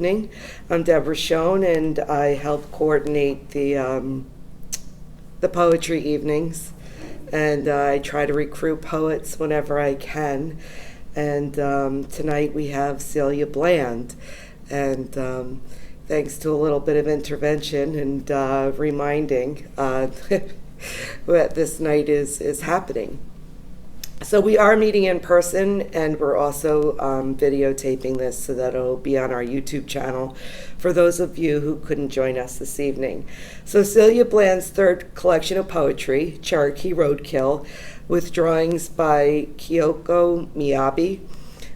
evening. I'm Deborah Schoen, and I help coordinate the poetry evenings, and I try to recruit poets whenever I can. And tonight we have Celia Bland, and thanks to a little bit of intervention and reminding that this night is happening. So we are meeting in person, and we're also videotaping this so that it'll be on our YouTube channel for those of you who couldn't join us this evening. So Celia Bland's third collection of poetry, Cherokee Road Kill, with drawings by Kyoko Miyabe.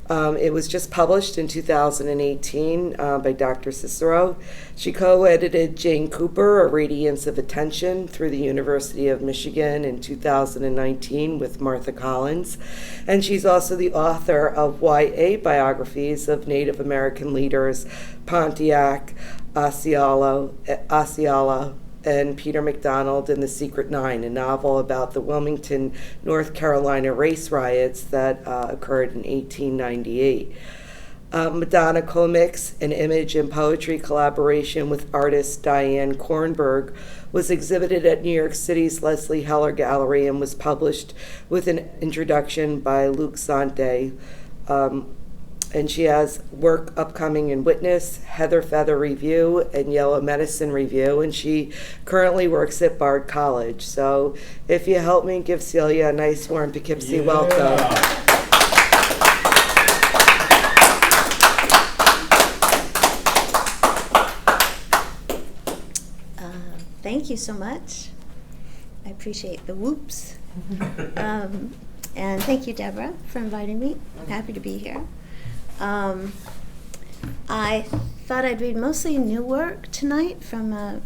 It was just published in 2018 by Dr. Cicero. She co-edited Jane Cooper, A Radiance of Attention, through the University of Michigan in 2019 with Martha Collins. And she's also the author of YA biographies of Native American leaders, Pontiac, Osceola, and Peter MacDonald in The Secret Nine, a novel about the Wilmington, North Carolina race riots that occurred in 1898. Madonna Comix, an image and poetry collaboration with artist Dianne Kornberg, was exhibited at New York City's Lesley Heller Gallery and was published with an introduction by Luc Sante. And she has work upcoming in Witness, Heather Feather Review, and Yellow Medicine Review, and she currently works at Bard College. So if you help me give Celia a nice warm Poughkeepsie welcome. Thank you so much. I appreciate the whoops. And thank you, Deborah, for inviting me. I'm happy to be here. I thought I'd read mostly new work tonight from a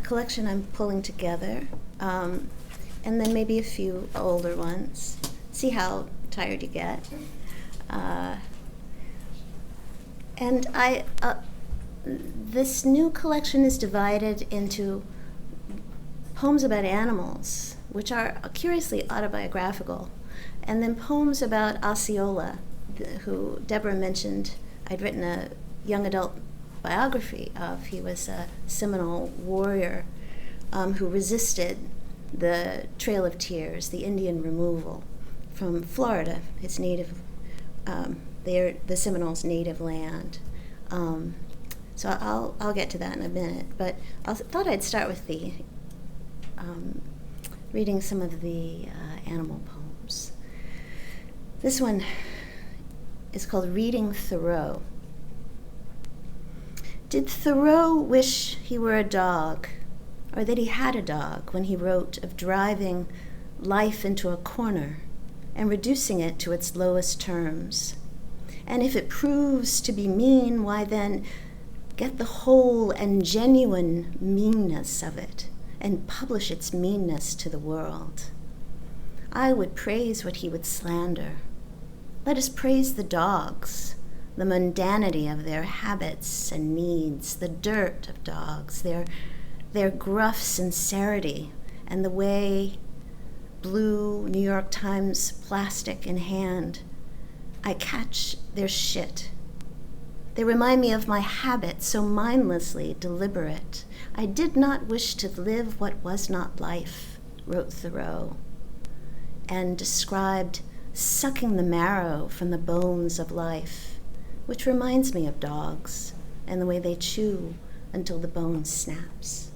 collection I'm pulling together, and then maybe a few older ones. See how tired you get. And this new collection is divided into poems about animals, which are curiously autobiographical, and then poems about Osceola, who Deborah mentioned. I'd written a young adult biography of. He was a Seminole warrior who resisted the Trail of Tears, the Indian removal from Florida, his native, the Seminoles' native land. So I'll get to that in a minute, but I thought I'd start with the reading some of the animal poems. This one is called Reading Thoreau. Did Thoreau wish he were a dog, or that he had a dog, when he wrote of driving life into a corner and reducing it to its lowest terms? And if it proves to be mean, why then get the whole and genuine meanness of it and publish its meanness to the world? I would praise what he would slander. Let us praise the dogs, the mundanity of their habits and needs, the dirt of dogs, their gruff sincerity, and the way, blue New York Times plastic in hand, I catch their shit. They remind me of my habit, so mindlessly deliberate. I did not wish to live what was not life, wrote Thoreau, and described sucking the marrow from the bones of life, which reminds me of dogs and the way they chew until the bone snaps.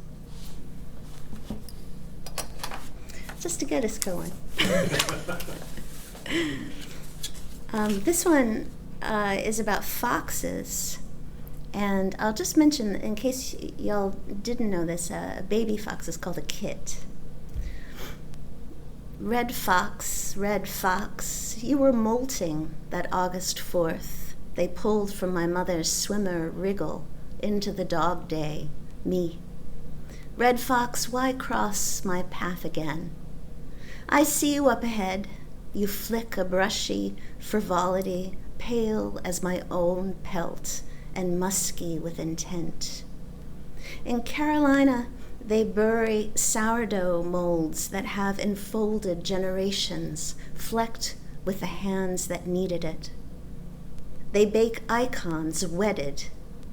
Just to get us going. This one is about foxes, and I'll just mention, in case y'all didn't know this, a baby fox is called a kit. Red fox, you were molting that August 4th. They pulled from my mother's swimmer wriggle into the dog day, me. Red fox, why cross my path again? I see you up ahead. You flick a brushy frivolity, pale as my own pelt and musky with intent. In Carolina, they bury sourdough molds that have enfolded generations, flecked with the hands that kneaded it. They bake icons wedded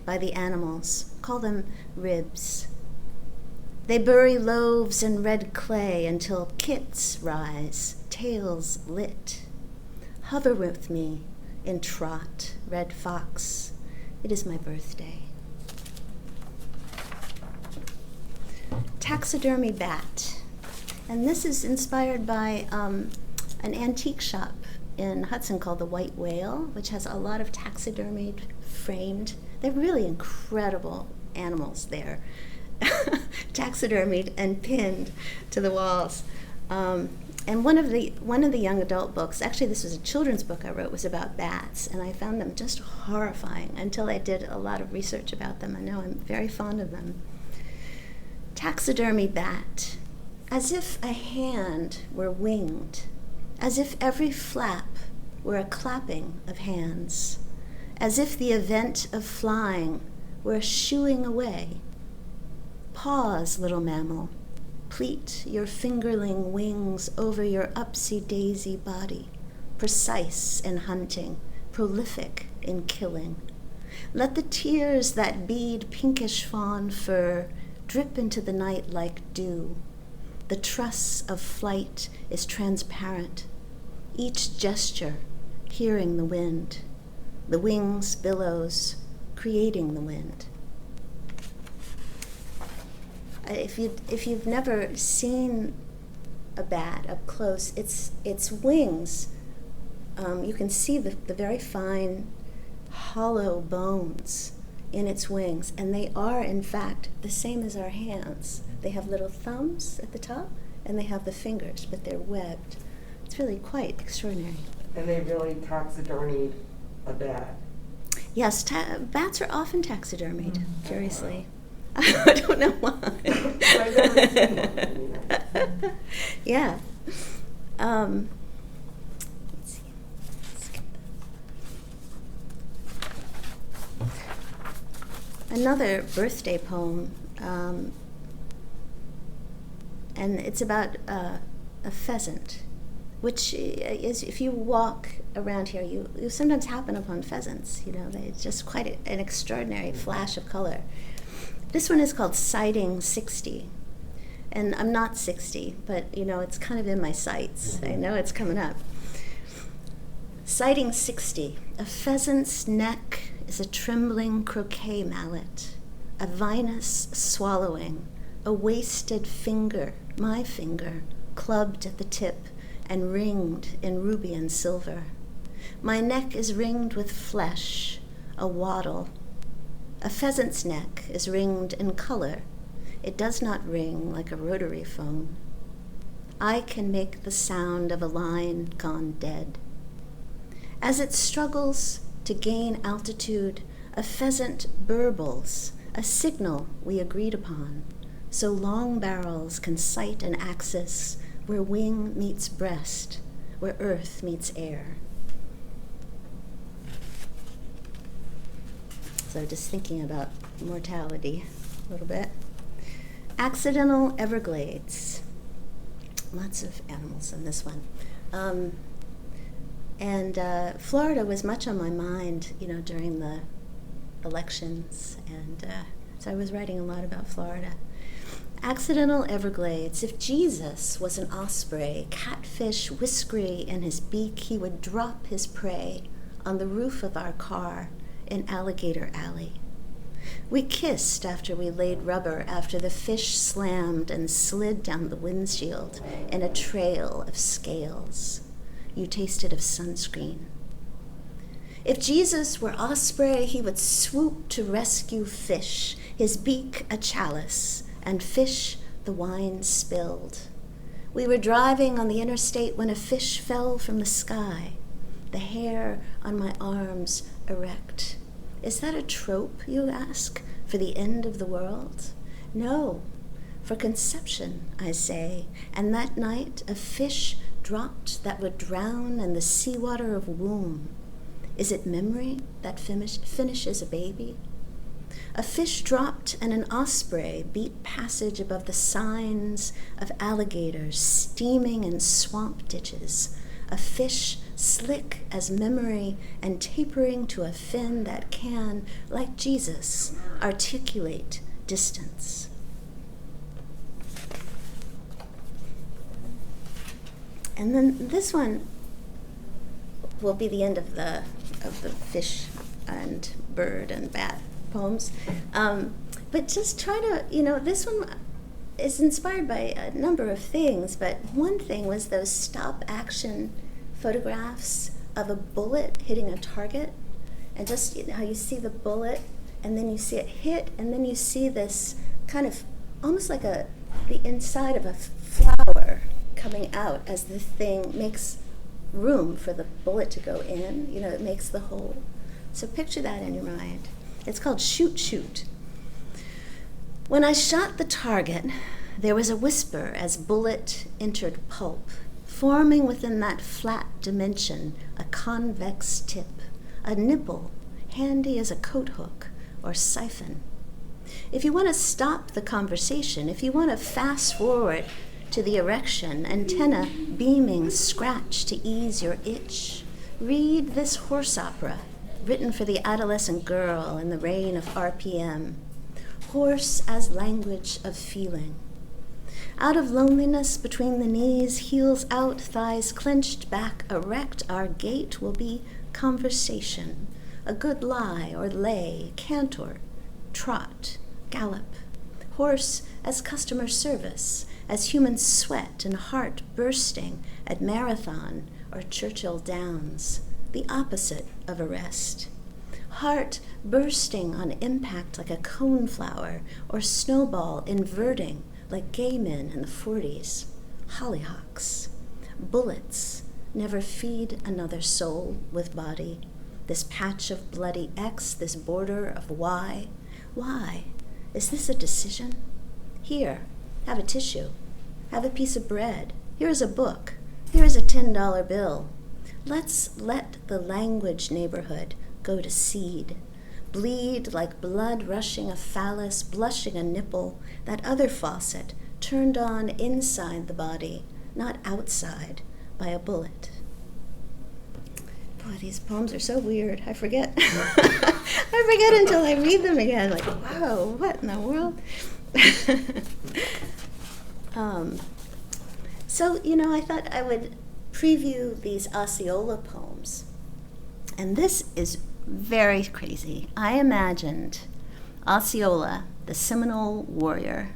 by the animals. Call them ribs. They bury loaves in red clay until kits rise, tails lit. Hover with me in trot, red fox. It is my birthday. Taxidermy bat. And this is inspired by an antique shop in Hudson called the White Whale, which has a lot of taxidermied, framed. They're really incredible animals there, taxidermied and pinned to the walls. And one of the young adult books, actually this was a children's book I wrote, was about bats, and I found them just horrifying until I did a lot of research about them. And now I'm very fond of them. Taxidermy bat, as if a hand were winged, as if every flap were a clapping of hands, as if the event of flying were a shooing away. Pause, little mammal. Pleat your fingerling wings over your upsy-daisy body, precise in hunting, prolific in killing. Let the tears that bead pinkish fawn fur drip into the night like dew. The truss of flight is transparent, each gesture hearing the wind, the wings' billows creating the wind. If you've never seen a bat up close, its wings, you can see the very fine, hollow bones in its wings, and they are, in fact, the same as our hands. They have little thumbs at the top, and they have the fingers, but they're webbed. It's really quite extraordinary. And they really taxidermied a bat. Yes, bats are often taxidermied, curiously. I don't know why. I've never seen one. Yeah. Let's see. Skip that. Another birthday poem, and it's about a pheasant, which is, if you walk around here, you sometimes happen upon pheasants. You know, it's just quite an extraordinary flash of color. This one is called Sighting 60. And I'm not 60, but you know, it's kind of in my sights. I know it's coming up. Sighting 60. A pheasant's neck is a trembling croquet mallet, a vinous swallowing, a wasted finger, my finger, clubbed at the tip and ringed in ruby and silver. My neck is ringed with flesh, a waddle. A pheasant's neck is ringed in color. It does not ring like a rotary phone. I can make the sound of a line gone dead. As it struggles to gain altitude, a pheasant burbles, a signal we agreed upon, so long barrels can sight an axis where wing meets breast, where earth meets air. So just thinking about mortality a little bit. Accidental Everglades. Lots of animals in this one. And Florida was much on my mind, you know, during the elections. And so I was writing a lot about Florida. Accidental Everglades. If Jesus was an osprey, catfish whiskery in his beak, he would drop his prey on the roof of our car in Alligator Alley. We kissed after we laid rubber, after the fish slammed and slid down the windshield in a trail of scales. You tasted of sunscreen. If Jesus were osprey, he would swoop to rescue fish, his beak a chalice, and fish the wine spilled. We were driving on the interstate when a fish fell from the sky, the hair on my arms erect. Is that a trope, you ask, for the end of the world? No, for conception, I say, and that night a fish dropped that would drown in the seawater of womb. Is it memory that finishes a baby? A fish dropped and an osprey beat passage above the signs of alligators steaming in swamp ditches. a fish slick as memory and tapering to a fin that can, like Jesus, articulate distance. And then this one will be the end of the fish and bird and bat poems. But just try to, this one is inspired by a number of things, but one thing was those stop action photographs of a bullet hitting a target, and just how you see the bullet and then you see it hit, and then you see this kind of almost like the inside of a flower coming out as the thing makes room for the bullet to go in, it makes the hole. So picture that in your mind. It's called Shoot Shoot. When I shot the target, there was a whisper as bullet entered pulp, forming within that flat dimension a convex tip, a nipple handy as a coat hook or siphon. If you want to stop the conversation, if you want to fast forward to the erection, antenna beaming scratch to ease your itch, read this horse opera written for the adolescent girl in the reign of RPM. Horse as language of feeling. Out of loneliness between the knees, heels out, thighs clenched, back erect, our gait will be conversation, a good lie or lay, canter, trot, gallop. Horse as customer service, as human sweat and heart bursting at Marathon or Churchill Downs, the opposite of arrest. Heart bursting on impact like a coneflower or snowball inverting like gay men in the 40s. Hollyhocks. Bullets never feed another soul with body. This patch of bloody X, this border of Y. Why? Is this a decision? Here, have a tissue. Have a piece of bread. Here is a book. Here is a $10 bill. Let's let the language neighborhood go to seed. Bleed like blood rushing a phallus, blushing a nipple, that other faucet turned on inside the body, not outside by a bullet. Boy, these poems are so weird. I forget. I forget until I read them again. Like, wow, what in the world? So, I thought I would preview these Osceola poems. And this is very crazy. I imagined Osceola, the Seminole warrior,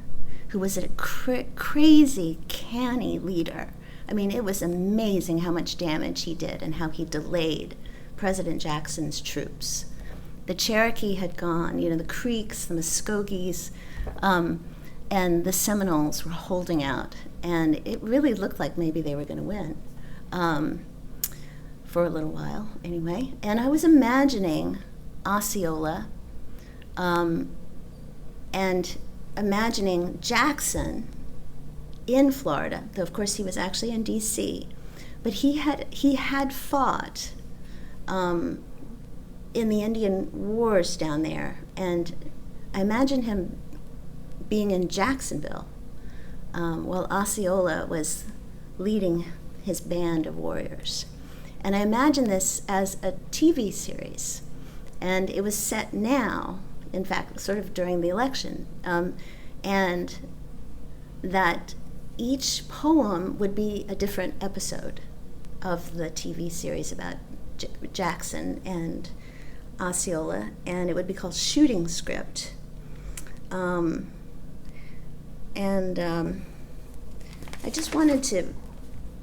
who was a crazy, canny leader. I mean, it was amazing how much damage he did and how he delayed President Jackson's troops. The Cherokee had gone, the Creeks, the Muskogees, and the Seminoles were holding out. And it really looked like maybe they were going to win. For a little while, anyway. And I was imagining Osceola and imagining Jackson in Florida, though of course he was actually in D.C., but he had fought in the Indian Wars down there, and I imagine him being in Jacksonville while Osceola was leading his band of warriors. And I imagine this as a TV series. And it was set now, in fact, sort of during the election. And that each poem would be a different episode of the TV series about Jackson and Osceola. And it would be called Shooting Script. I just wanted to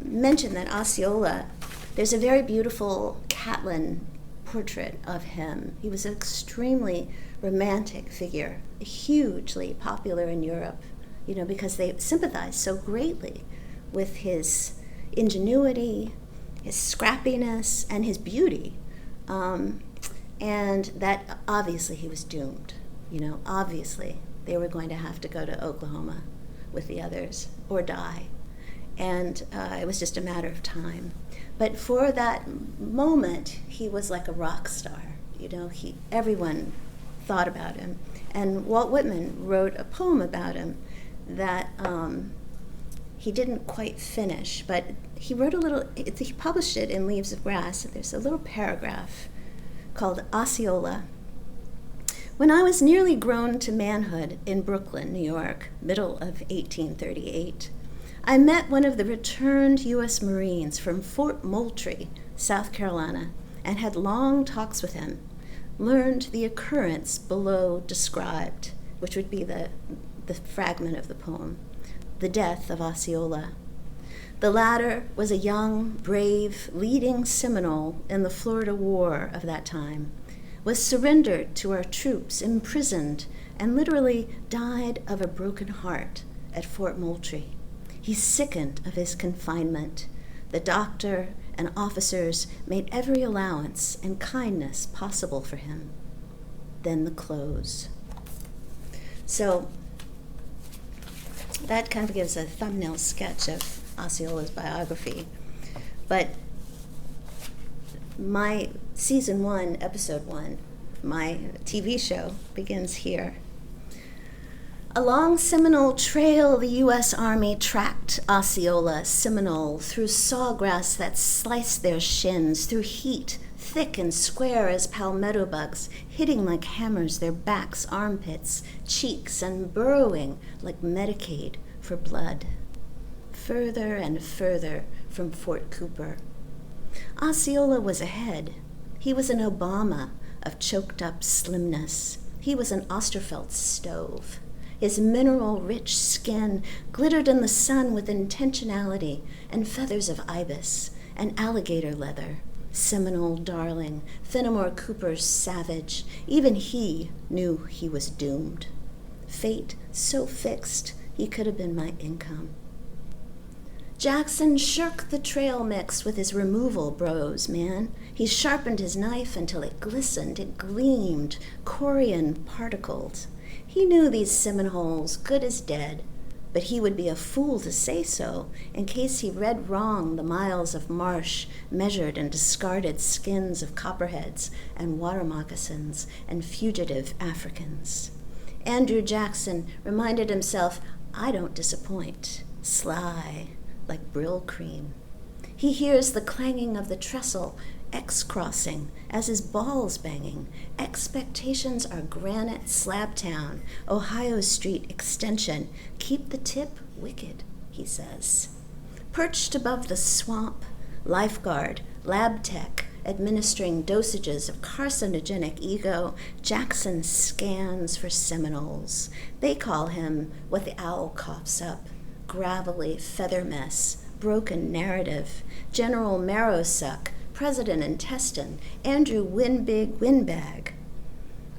mention that Osceola, there's a very beautiful Catlin portrait of him. He was an extremely romantic figure, hugely popular in Europe, because they sympathized so greatly with his ingenuity, his scrappiness, and his beauty. And that obviously he was doomed. Obviously they were going to have to go to Oklahoma with the others or die. And it was just a matter of time. But for that moment, he was like a rock star. Everyone thought about him. And Walt Whitman wrote a poem about him that he didn't quite finish, but he wrote he published it in Leaves of Grass. There's a little paragraph called Osceola. When I was nearly grown to manhood in Brooklyn, New York, middle of 1838, I met one of the returned U.S. Marines from Fort Moultrie, South Carolina, and had long talks with him, learned the occurrence below described, which would be the fragment of the poem, the death of Osceola. The latter was a young, brave, leading Seminole in the Florida War of that time, was surrendered to our troops, imprisoned, and literally died of a broken heart at Fort Moultrie. He sickened of his confinement. The doctor and officers made every allowance and kindness possible for him. Then the close. So that kind of gives a thumbnail sketch of Osceola's biography. But my season 1, episode 1, my TV show begins here. Along Seminole Trail, the U.S. Army tracked Osceola, Seminole, through sawgrass that sliced their shins, through heat, thick and square as palmetto bugs, hitting like hammers their backs, armpits, cheeks, and burrowing like Medicaid for blood. Further and further from Fort Cooper. Osceola was ahead. He was an Obama of choked-up slimness. He was an Osterfeld stove. His mineral-rich skin glittered in the sun with intentionality and feathers of ibis and alligator leather. Seminole darling, Fenimore Cooper's savage, even he knew he was doomed. Fate so fixed he could have been my income. Jackson shirked the trail mix with his removal bros, man. He sharpened his knife until it glistened, it gleamed, corian particled. He knew these Seminoles good as dead, but he would be a fool to say so in case he read wrong the miles of marsh measured and discarded skins of copperheads and water moccasins and fugitive Africans. Andrew Jackson reminded himself, I don't disappoint, sly, like Brill cream. He hears the clanging of the trestle, X-crossing, as his balls banging. Expectations are granite slab town, Ohio Street extension. Keep the tip wicked, he says. Perched above the swamp, lifeguard, lab tech, administering dosages of carcinogenic ego, Jackson scans for Seminoles. They call him what the owl coughs up, gravelly feather mess, broken narrative, General Marrowsuck, President Intestine, Andrew Winbig Windbag.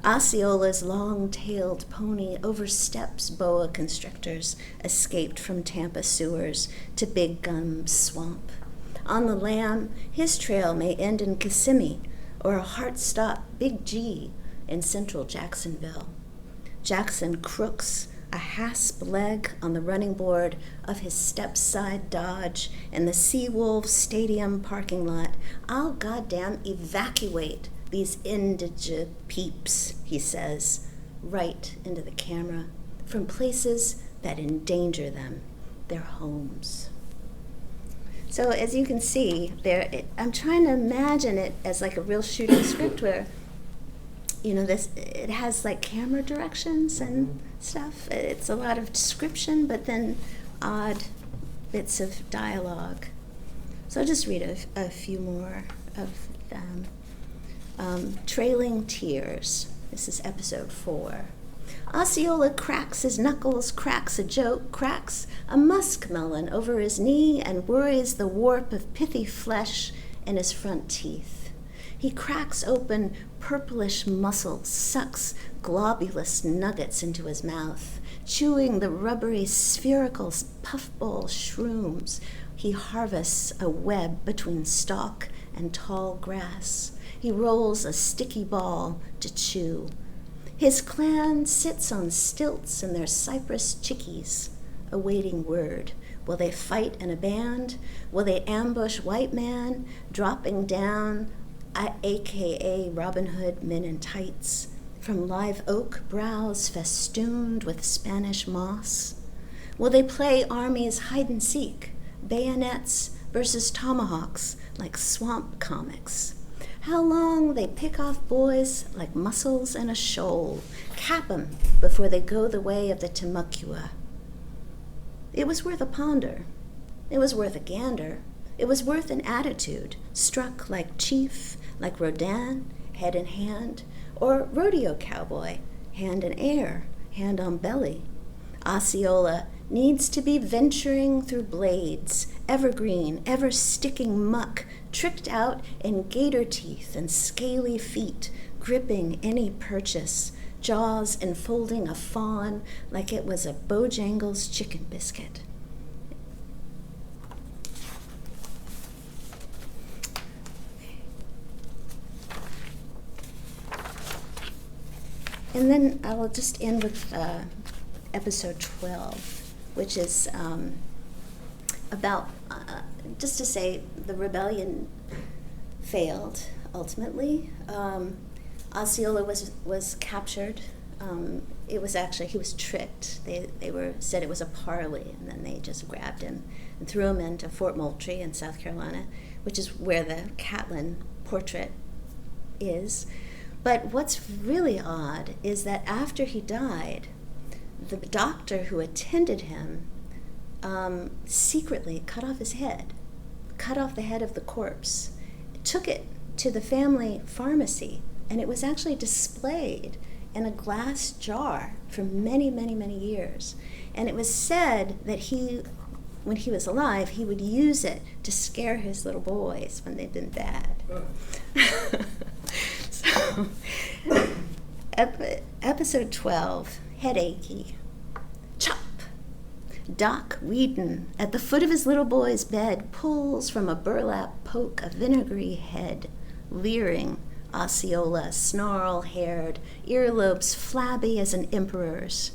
Osceola's long-tailed pony oversteps boa constrictors escaped from Tampa sewers to Big Gum Swamp. On the lam, his trail may end in Kissimmee or a heart-stop Big G in central Jacksonville. Jackson crooks a hasp leg on the running board of his step-side Dodge in the Seawolves Stadium parking lot. I'll goddamn evacuate these indigent peeps, he says, right into the camera, from places that endanger them, their homes. So as you can see, I'm trying to imagine it as like a real shooting script where, it has like camera directions and stuff. It's a lot of description, but then odd bits of dialogue. So I'll just read a few more of them. Trailing Tears. This is episode 4. Osceola cracks his knuckles, cracks a joke, cracks a muskmelon over his knee, and worries the warp of pithy flesh in his front teeth. He cracks open purplish muscles, sucks globulous nuggets into his mouth, chewing the rubbery spherical puffball shrooms. He harvests a web between stalk and tall grass. He rolls a sticky ball to chew. His clan sits on stilts in their cypress chickies, awaiting word. Will they fight in a band? Will they ambush white man, dropping down, a.k.a. Robin Hood men in tights, from live oak brows festooned with Spanish moss? Will they play armies hide and seek, bayonets versus tomahawks like swamp comics? How long they pick off boys like mussels in a shoal, cap 'em before they go the way of the Timucua. It was worth a ponder. It was worth a gander. It was worth an attitude, struck like chief, like Rodin, head in hand, or rodeo cowboy, hand in air, hand on belly. Osceola needs to be venturing through blades, evergreen, ever-sticking muck, tricked out in gator teeth and scaly feet, gripping any purchase, jaws enfolding a fawn like it was a Bojangles chicken biscuit. And then I will just end with episode 12, which is about, just to say, the rebellion failed ultimately. Osceola was captured. It was actually, he was tricked. They said it was a parley, and then they just grabbed him and threw him into Fort Moultrie in South Carolina, which is where the Catlin portrait is. But what's really odd is that after he died, the doctor who attended him secretly cut off his head, cut off the head of the corpse, took it to the family pharmacy, and it was actually displayed in a glass jar for many, many, many years. And it was said that he, when he was alive, he would use it to scare his little boys when they'd been bad. So, episode 12, Headachy. Chop! Doc Whedon, at the foot of his little boy's bed, pulls from a burlap poke a vinegary head, leering Osceola, snarl-haired, earlobes flabby as an emperor's.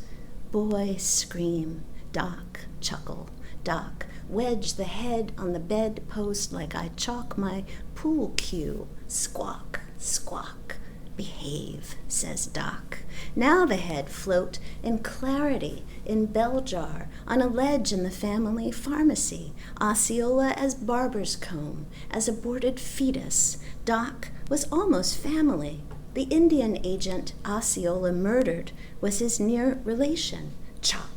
Boy scream, Doc chuckle, Doc wedge the head on the bed post like I chalk my pool cue. Squawk, squawk, behave, says Doc. Now the head float in clarity, in bell jar, on a ledge in the family pharmacy. Osceola as barber's comb, as aborted fetus. Doc was almost family. The Indian agent Osceola murdered was his near relation, Chop.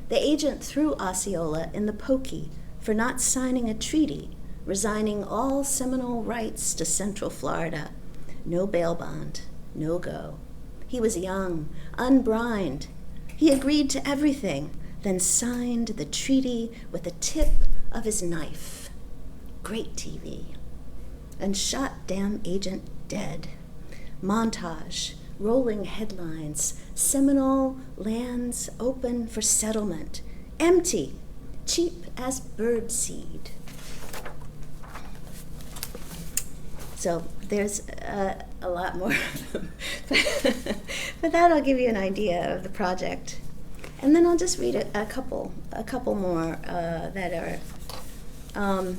The agent threw Osceola in the pokey for not signing a treaty, resigning all Seminole rights to Central Florida. No bail bond, no go. He was young, unbrined. He agreed to everything, then signed the treaty with the tip of his knife. Great TV. And shot damn agent dead. Montage, rolling headlines, Seminole lands open for settlement. Empty, cheap as bird seed. So there's a lot more of them. But that'll give you an idea of the project. And then I'll just read a couple more that are,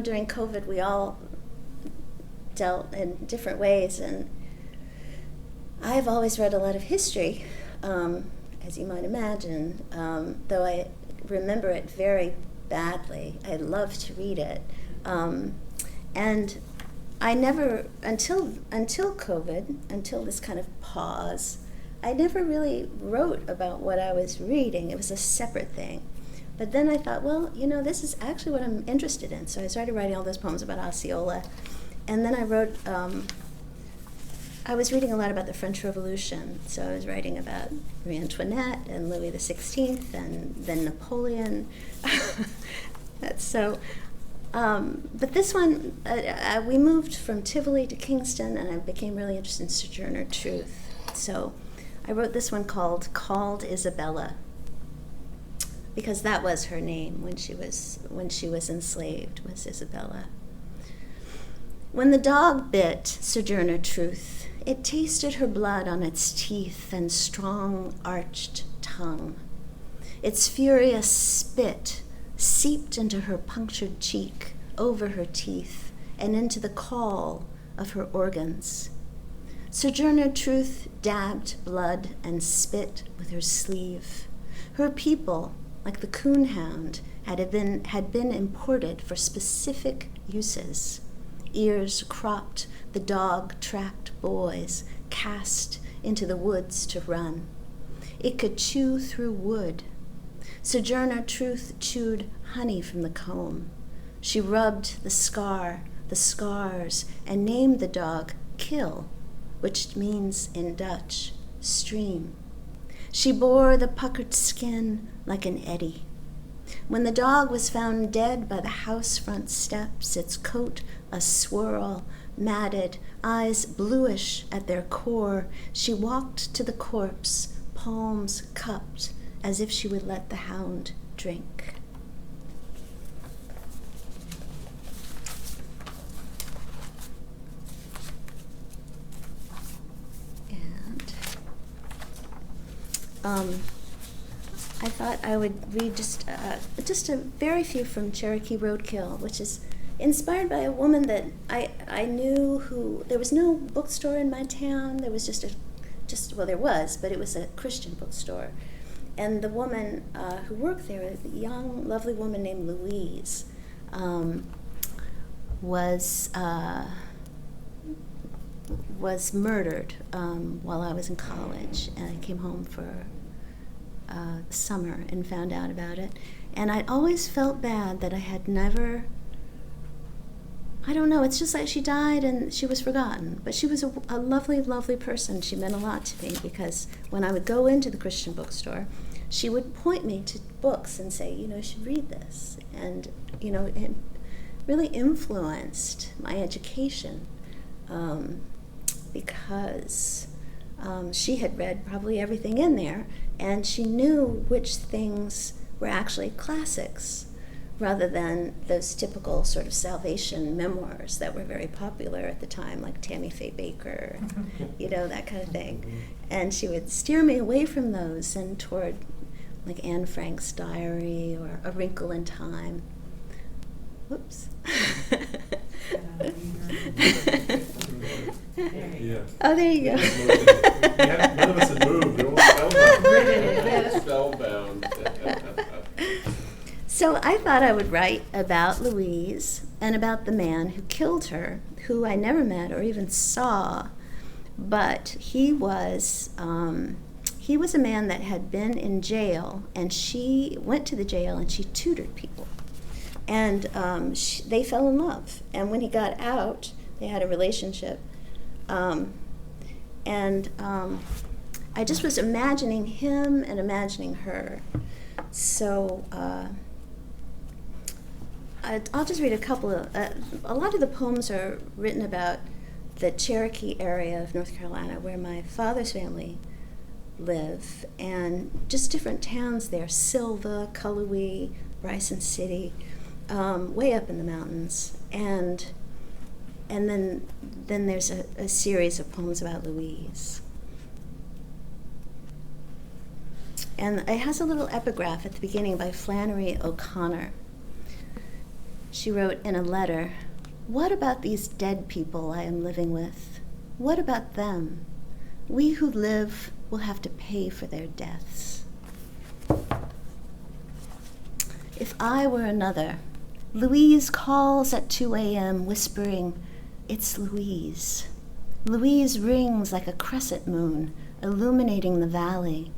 during COVID we all dealt in different ways, and I've always read a lot of history, as you might imagine, though I remember it very badly. I love to read it. And I never, until COVID, until this kind of pause, I never really wrote about what I was reading. It was a separate thing. But then I thought, well, this is actually what I'm interested in. So I started writing all those poems about Osceola. And then I wrote, I was reading a lot about the French Revolution. So I was writing about Marie Antoinette and Louis XVI and then Napoleon. That's so. But this one, we moved from Tivoli to Kingston, and I became really interested in Sojourner Truth. So I wrote this one called Isabella, because that was her name when she was enslaved, was Isabella. When the dog bit Sojourner Truth, it tasted her blood on its teeth and strong arched tongue. Its furious spit seeped into her punctured cheek, over her teeth, and into the caul of her organs. Sojourner Truth dabbed blood and spit with her sleeve. Her people, like the coonhound, had been imported for specific uses. Ears cropped, the dog tracked boys, cast into the woods to run. It could chew through wood. Sojourner Truth chewed honey from the comb. She rubbed the scars, and named the dog Kill, which means in Dutch, stream. She bore the puckered skin like an eddy. When the dog was found dead by the house front steps, its coat a swirl, matted, eyes bluish at their core, she walked to the corpse, palms cupped, as if she would let the hound drink. I thought I would read just a very few from Cherokee Road Kill, which is inspired by a woman that I knew who, there was no bookstore in my town. There was there was, but it was a Christian bookstore. And the woman who worked there, a young, lovely woman named Louise, was murdered while I was in college, and I came home for summer and found out about it. And I always felt bad that I had never, I don't know, it's just like she died and she was forgotten. But she was a lovely, lovely person. She meant a lot to me, because when I would go into the Christian bookstore, she would point me to books and say, you should read this. And, it really influenced my education. Because she had read probably everything in there, and she knew which things were actually classics, rather than those typical sort of salvation memoirs that were very popular at the time, like Tammy Faye Baker, that kind of thing. And she would steer me away from those and toward like Anne Frank's diary or A Wrinkle in Time. Whoops. Yeah. Oh, there you go. None of us had moved. We were all spellbound. So I thought I would write about Louise and about the man who killed her, who I never met or even saw, but he was a man that had been in jail, and she went to the jail and she tutored people. And they fell in love. And when he got out, they had a relationship. I just was imagining him and imagining her. So I'll just read a couple of, a lot of the poems are written about the Cherokee area of North Carolina, where my father's family live, and just different towns there, Silva, Cullowhee, Bryson City, way up in the mountains. And then there's a series of poems about Louise. And it has a little epigraph at the beginning by Flannery O'Connor. She wrote in a letter, "What about these dead people I am living with? What about them? We who live will have to pay for their deaths. If I were another, Louise calls at 2 a.m. whispering, 'It's Louise.' Louise rings like a crescent moon, illuminating the valley.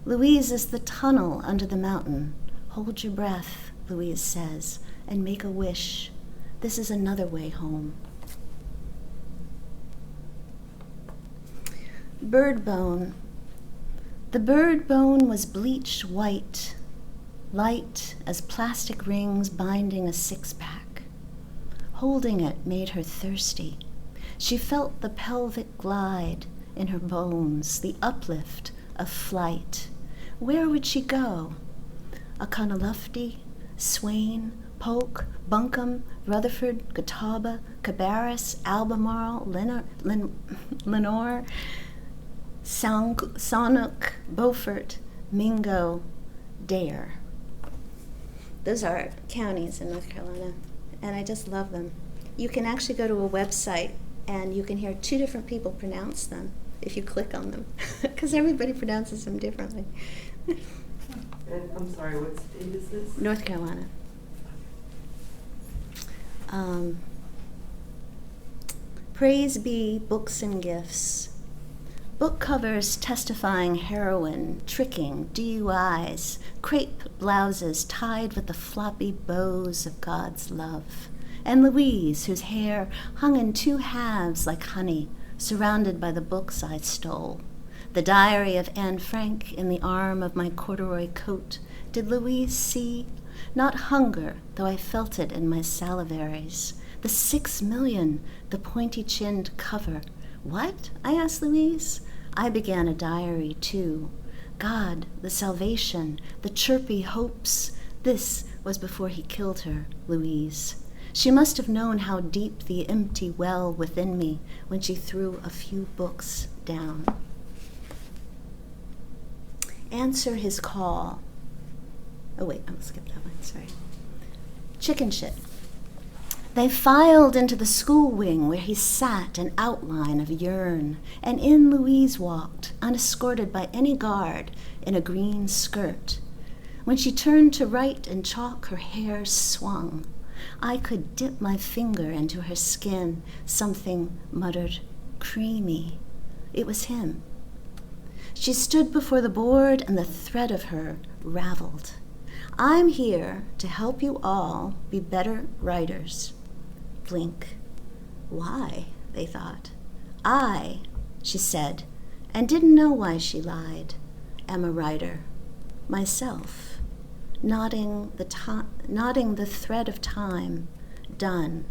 Louise is the tunnel under the mountain. Hold your breath, Louise says, and make a wish. This is another way home." Bird bone. The bird bone was bleached white, light as plastic rings binding a six-pack. Holding it made her thirsty. She felt the pelvic glide in her bones, the uplift of flight. Where would she go? Akanalufti, Swain, Polk, Buncombe, Rutherford, Catawba, Cabarrus, Albemarle, Lenore, Sannook, Beaufort, Mingo, Dare. Those are counties in North Carolina, and I just love them. You can actually go to a website and you can hear two different people pronounce them if you click on them, because everybody pronounces them differently. And I'm sorry, what state is this? North Carolina. Praise be books and gifts. Book covers testifying heroin, tricking, DUIs, crepe blouses tied with the floppy bows of God's love, and Louise, whose hair hung in two halves like honey, surrounded by the books I stole. The diary of Anne Frank in the arm of my corduroy coat. Did Louise see? Not hunger, though I felt it in my salivaries. The 6 million, the pointy-chinned cover. What? I asked Louise. I began a diary, too. God, the salvation, the chirpy hopes. This was before he killed her, Louise. She must have known how deep the empty well within me when she threw a few books down. Answer his call. Oh wait, I'm gonna skip that one, sorry. Chicken shit. They filed into the school wing where he sat, an outline of yearn, and in Louise walked, unescorted by any guard, in a green skirt. When she turned to write in chalk, her hair swung. I could dip my finger into her skin, something muttered, creamy. It was him. She stood before the board and the thread of her raveled. I'm here to help you all be better writers. Blink. Why? They thought. I, she said, and didn't know why she lied, am a writer. Myself, nodding the thread of time done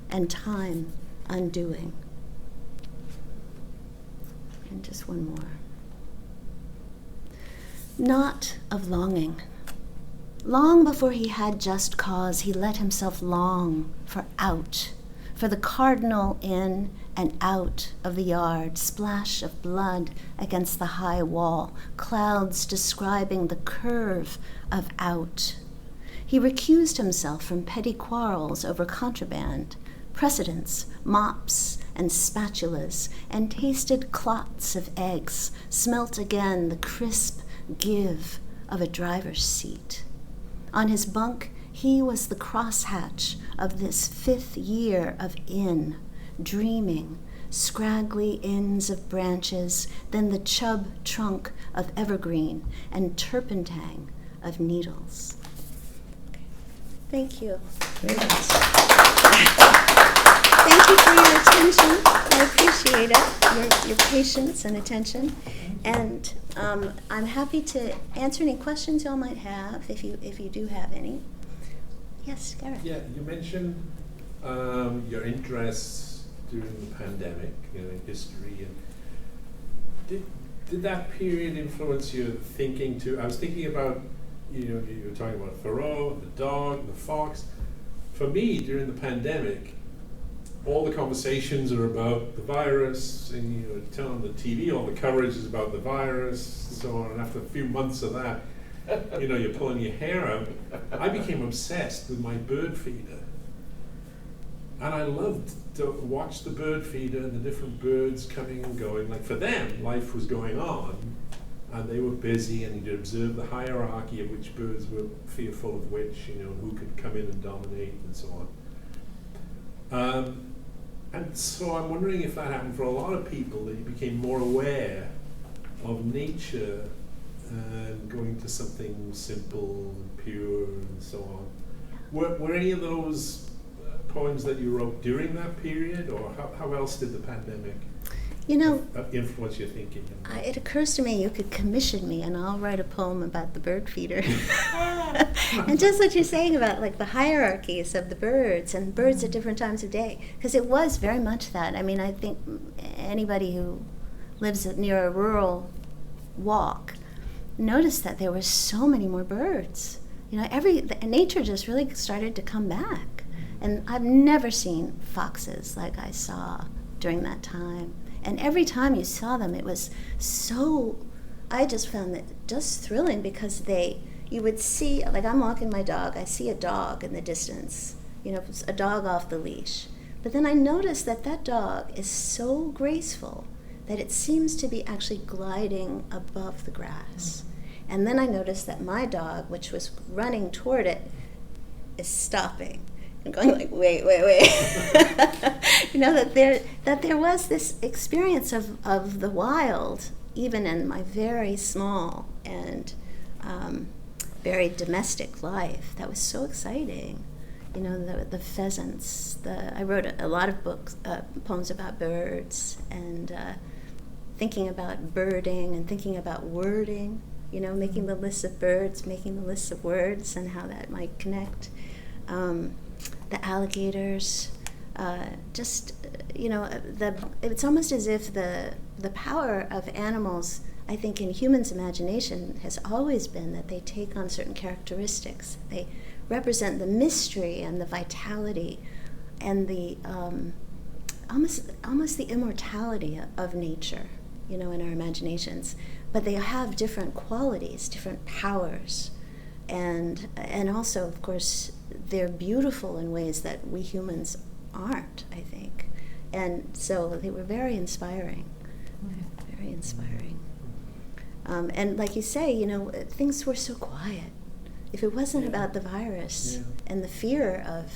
and time undoing. And just one more. Not of longing. Long before he had just cause, he let himself long for out, for the cardinal in and out of the yard, splash of blood against the high wall, clouds describing the curve of out. He recused himself from petty quarrels over contraband, precedents, mops, and spatulas, and tasted clots of eggs, smelt again the crisp give of a driver's seat. On his bunk, he was the crosshatch of this 5th year of inn, dreaming, scraggly ends of branches, then the chub trunk of evergreen and turpentine of needles. Thank you. Very nice. Thank you for your attention. I appreciate it, your patience and attention. And I'm happy to answer any questions y'all might have, if you do have any. Yes, Gareth. Yeah, you mentioned your interests during the pandemic, in history, and did that period influence your thinking too? I was thinking about, you were talking about Thoreau, the dog, the fox. For me, during the pandemic, all the conversations are about the virus, and you turn on the TV, all the coverage is about the virus, and so on. And after a few months of that, you're pulling your hair out. I became obsessed with my bird feeder, and I loved to watch the bird feeder and the different birds coming and going. Like for them, life was going on, and they were busy, and you'd observe the hierarchy of which birds were fearful of which, who could come in and dominate, and so on. And so I'm wondering if that happened for a lot of people, that you became more aware of nature and going to something simple and pure and so on. Were any of those poems that you wrote during that period, or how else did the pandemic influence your thinking? It occurs to me you could commission me and I'll write a poem about the bird feeder. And just what you're saying about like the hierarchies of the birds and birds at different times of day, because it was very much that. I mean, I think anybody who lives near a rural walk noticed that there were so many more birds. Nature just really started to come back. And I've never seen foxes like I saw during that time. And every time you saw them, it was so, I just found it just thrilling, because you would see, like I'm walking my dog, I see a dog in the distance, a dog off the leash. But then I noticed that dog is so graceful that it seems to be actually gliding above the grass. And then I noticed that my dog, which was running toward it, is stopping and going like, wait. that there was this experience of the wild, even in my very small and very domestic life. That was so exciting. The pheasants. I wrote a lot of poems about birds, and thinking about birding and thinking about wording, making the lists of birds, making the lists of words, and how that might connect. The alligators, it's almost as if the power of animals, I think, in humans' imagination has always been that they take on certain characteristics. They represent the mystery and the vitality and the almost the immortality of nature, in our imaginations. But they have different qualities, different powers, and also, of course, they're beautiful in ways that we humans aren't, I think. And so they were very inspiring, very inspiring. And like you say, things were so quiet. If it wasn't about the virus and the fear of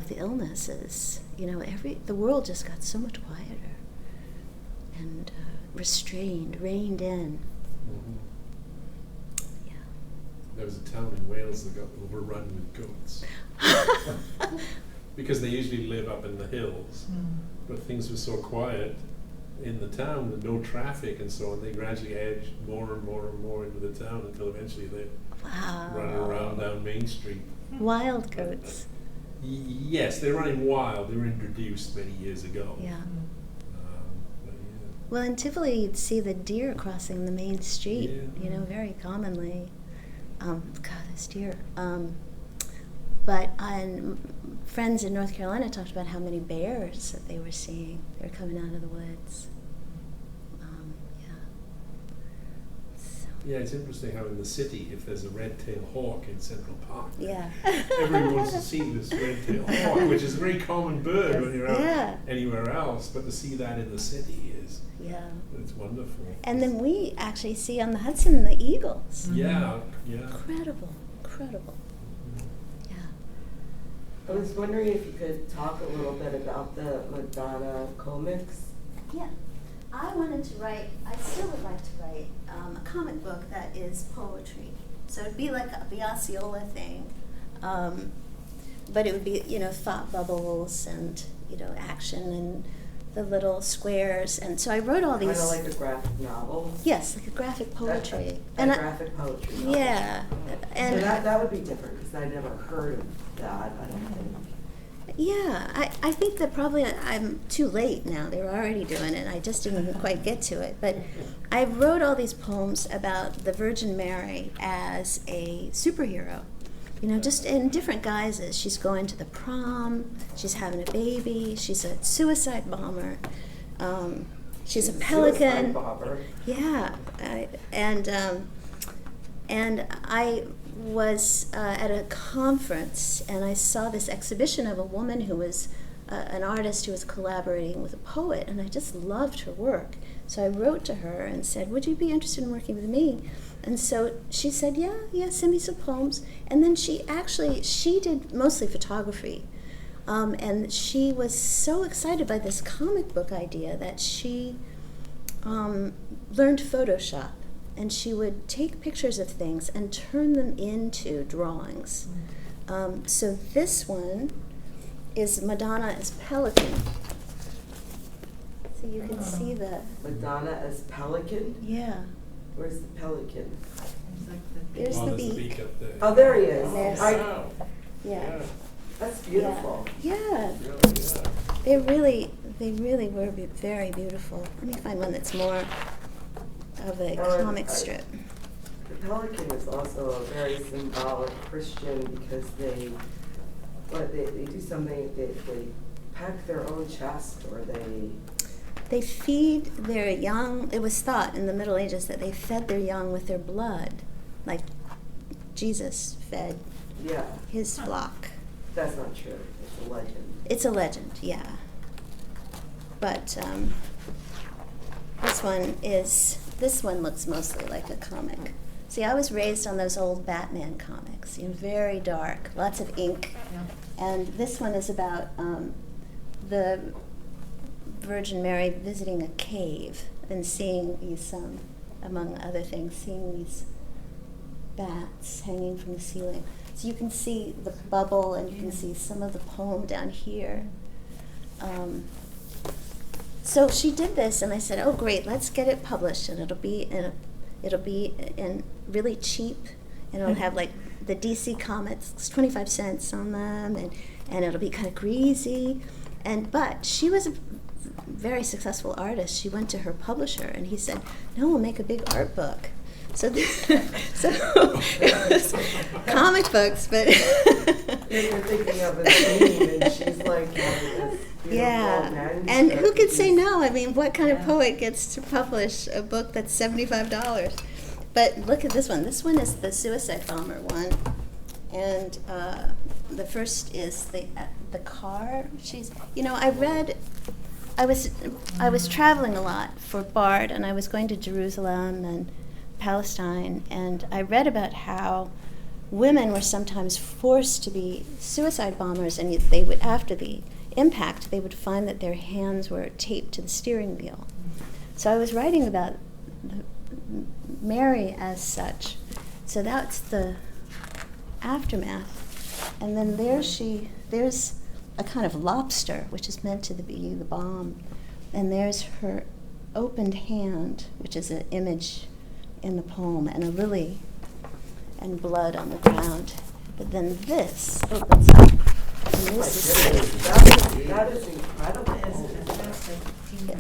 the illnesses, the world just got so much quieter and restrained, reined in. Mm-hmm. There was a town in Wales that got overrun with goats. Because they usually live up in the hills. But things were so quiet in the town with no traffic and so on, they gradually edged more and more and more into the town until eventually they running around down Main Street. Wild goats. Yes, they're running wild. They were introduced many years ago. Yeah. Well, in Tivoli, you'd see the deer crossing the main street, very commonly. God, those deer. But friends in North Carolina talked about how many bears that they were seeing. They were coming out of the woods. Yeah, it's interesting how in the city, if there's a red-tailed hawk in Central Park, yeah, everyone wants to see this red-tailed hawk, which is a very common bird when you're out anywhere else, but to see that in the city it's wonderful. And then we actually see on the Hudson the eagles. Yeah. Incredible. Yeah. I was wondering if you could talk a little bit about the Madonna Comix. Yeah. I still would like to write a comic book that is poetry. So it'd be like the Osceola thing. But it would be, thought bubbles and, action and the little squares. And so I wrote all these. Kind of like a graphic novel? Yes, like a graphic poetry. Graphic poetry novel. Yeah. And so that would be different because I never heard of that, I don't think. Yeah, I think that probably I'm too late now. They were already doing it. I just didn't quite get to it. But I wrote all these poems about the Virgin Mary as a superhero, just in different guises. She's going to the prom, she's having a baby, she's a suicide bomber, she's a pelican. Suicide bomber. Yeah, and I was at a conference and I saw this exhibition of a woman who was an artist who was collaborating with a poet, and I just loved her work. So I wrote to her and said, would you be interested in working with me? And so she said, yeah, send me some poems. And then she did mostly photography. And she was so excited by this comic book idea that she learned Photoshop. And she would take pictures of things and turn them into drawings. So this one is Madonna as Pelican. So you can see the... Madonna as Pelican? Yeah. Where's the pelican? There's the beak. Up there. Oh, there he is. Yes. Yeah. That's beautiful. Yeah. They really were very beautiful. Let me find one that's more of a comic strip. The pelican is also a very symbolic Christian because they do something, they pack their own chest, or they feed their young. It was thought in the Middle Ages that they fed their young with their blood, like Jesus fed his flock. That's not true. It's a legend. It's a legend, yeah. But this one looks mostly like a comic See, I was raised on those old Batman comics, very dark, lots of ink. Yeah. And this one is about the Virgin Mary visiting a cave and seeing these, among other things, seeing these bats hanging from the ceiling. So you can see the bubble, and you can see some of the poem down here. So she did this, and I said, "Oh, great! Let's get it published, and it'll be in really cheap, and it'll have like the DC Comics 25 cents on them, and it'll be kind of greasy." But she was a very successful artist. She went to her publisher, and he said, "No, we'll make a big art book." So it was comic books, but You're thinking of a scene, and she's like, this yeah. And who could say no? I mean, what kind of poet gets to publish a book that's $75? But look at this one. This one is the suicide bomber one, and the first is the car. I was traveling a lot for Bard, and I was going to Jerusalem and Palestine, and I read about how women were sometimes forced to be suicide bombers, and they would, after the impact, they would find that their hands were taped to the steering wheel. So I was writing about Mary as such. So that's the aftermath. And then there's a kind of lobster, which is meant to be the bomb. And there's her opened hand, which is an image in the poem, and a lily and blood on the ground. But then this opens up. And this That is incredible.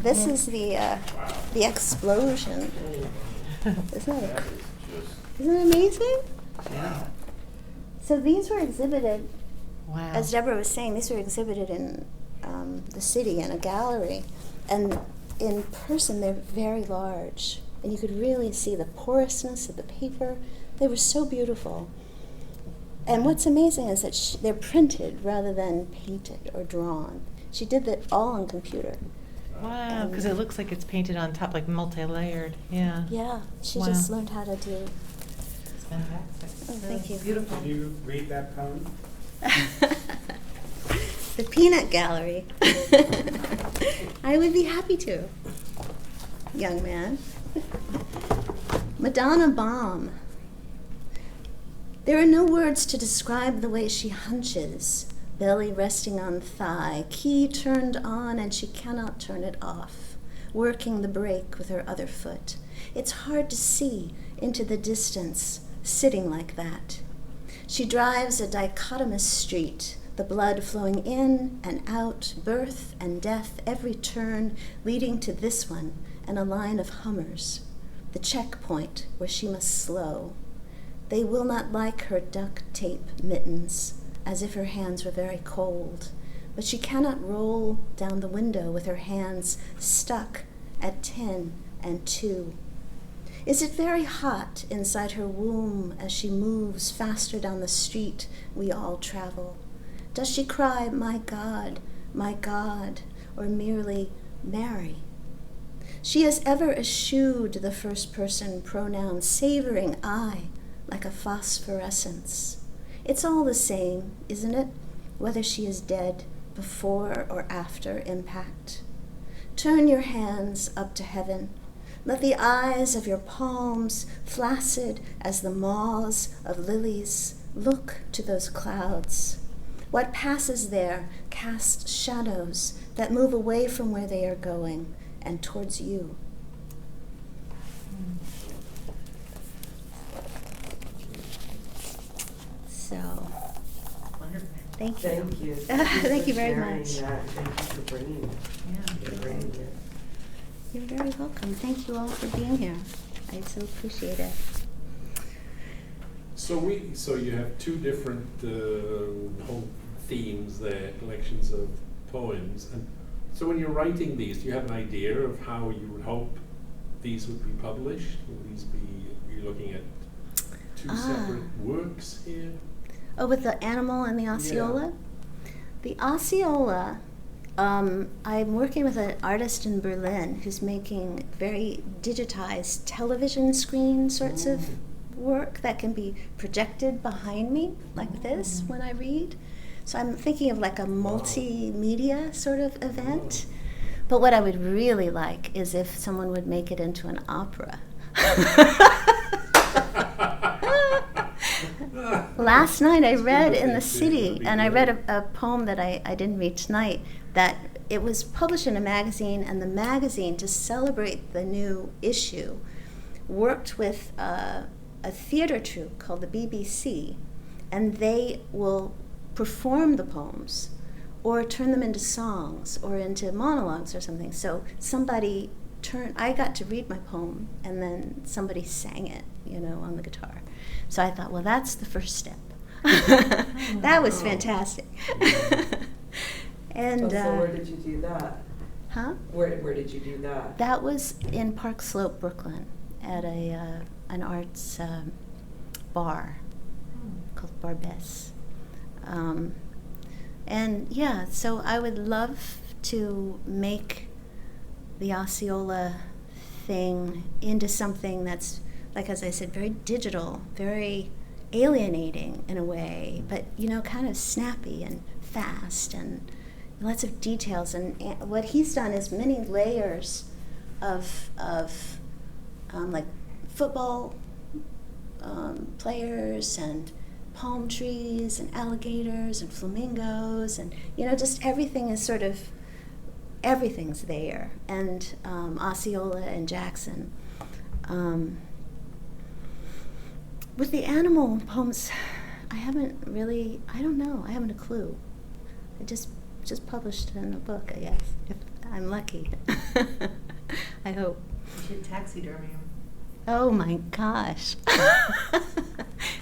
this is the explosion. Isn't that amazing? Yeah. So these were exhibited, Wow. as Deborah was saying, these were exhibited in the city in a gallery. And in person, they're very large. And you could really see the porousness of the paper. They were so beautiful. And what's amazing is that they're printed rather than painted or drawn. She did that all on computer. Wow, because it looks like it's painted on top, like multi-layered. Yeah. Yeah, she Wow. just learned how to do. It's fantastic. Oh, thank you. Beautiful. Can you read that poem? The Peanut Gallery. I would be happy to, young man. Madonna Bomb. There are no words to describe the way she hunches, belly resting on thigh, key turned on and she cannot turn it off, working the brake with her other foot. It's hard to see into the distance, sitting like that. She drives a dichotomous street, the blood flowing in and out, birth and death, every turn leading to this one and a line of Hummers, the checkpoint where she must slow. They will not like her duct tape mittens, as if her hands were very cold, but she cannot roll down the window with her hands stuck at 10 and 2. Is it very hot inside her womb as she moves faster down the street we all travel? Does she cry, my God, or merely Mary? She has ever eschewed the first-person pronoun, savoring I like a phosphorescence. It's all the same, isn't it, whether she is dead before or after impact? Turn your hands up to heaven. Let the eyes of your palms, flaccid as the maws of lilies, look to those clouds. What passes there casts shadows that move away from where they are going and towards you. So, Wonderful. thank you. Thank you. Thank you very for much. sharing that. Thank you for bringing it. Yeah. For bringing it. You're very welcome. Thank you all for being here. I so appreciate it. So you have two different whole themes there, collections of poems, and so when you're writing these, do you have an idea of how you would hope these would be published? Will these be? Are you looking at two separate works here? Oh, with the animal and the Osceola? The Osceola, I'm working with an artist in Berlin who's making very digitized television screen sorts of work that can be projected behind me like this when I read. So I'm thinking of like a multimedia sort of event. But what I would really like is if someone would make it into an opera. Last night I read in the city, and I read a poem that I didn't read tonight, that it was published in a magazine, and the magazine, to celebrate the new issue, worked with a theater troupe called the BBC, and they will perform the poems or turn them into songs or into monologues or something. So I got to read my poem, and then somebody sang it, on the guitar. So I thought, well, that's the first step. That was fantastic. And so where did you do that? Huh? Where did you do that? That was in Park Slope, Brooklyn, at an arts bar called Barbès. And yeah, so I would love to make the Osceola thing into something that's, like, as I said, very digital, very alienating in a way, but kind of snappy and fast and lots of details. And what he's done is many layers of like football players and palm trees and alligators and flamingos, and just everything is everything's there. And Osceola and Jackson. With the animal poems, I don't know, I haven't a clue. I just published it in a book, I guess, if I'm lucky. I hope. You should taxidermy them. Oh my gosh.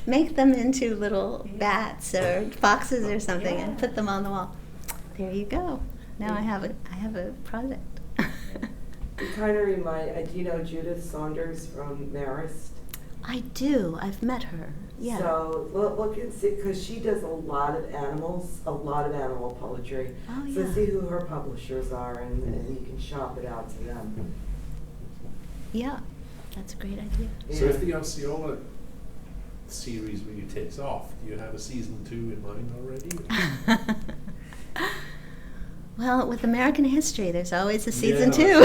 Make them into little bats or foxes or something, and put them on the wall. There you go. Now I have a project. You kind of do you know Judith Saunders from Marist? I do. I've met her. Yeah. So look and see, because she does a lot of animal poetry. Oh, yeah. So see who her publishers are, and you can shop it out to them. Yeah, that's a great idea. So if the Osceola series really takes off, do you have a season 2 in mind already? Well, with American history, there's always a season 2. Yeah.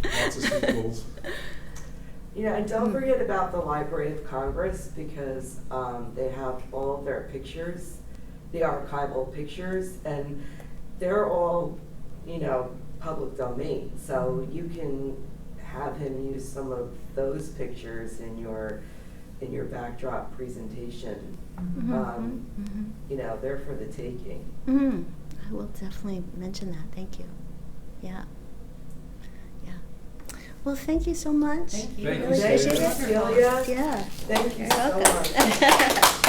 Lots of sequels. And don't forget about the Library of Congress, because they have all of their pictures, the archival pictures, and they're all, public domain. So you can have him use some of those pictures in your backdrop presentation. They're for the taking. I will definitely mention that. Thank you. Yeah. Well, thank you so much. Thank you. Thank you, Really appreciate it. Celia. Yeah. Thank you You're so welcome. much.